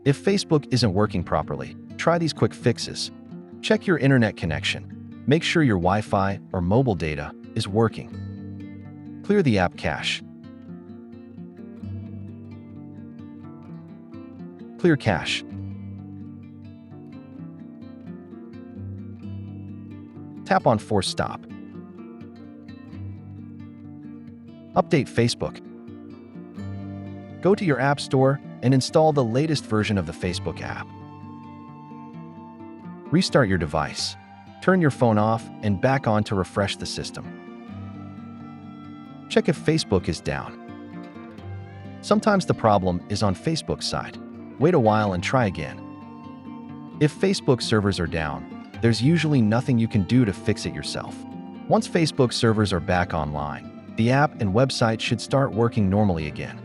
If Facebook isn't working properly, try these quick fixes. Check your internet connection. Make sure your Wi-Fi or mobile data is working. Clear the app cache. Clear cache. Tap on Force Stop. Update Facebook. Go to your App Store and install the latest version of the Facebook app. Restart your device. Turn your phone off and back on to refresh the system. Check if Facebook is down. Sometimes the problem is on Facebook's side. Wait a while and try again. If Facebook servers are down, there's usually nothing you can do to fix it yourself. Once Facebook servers are back online, the app and website should start working normally again.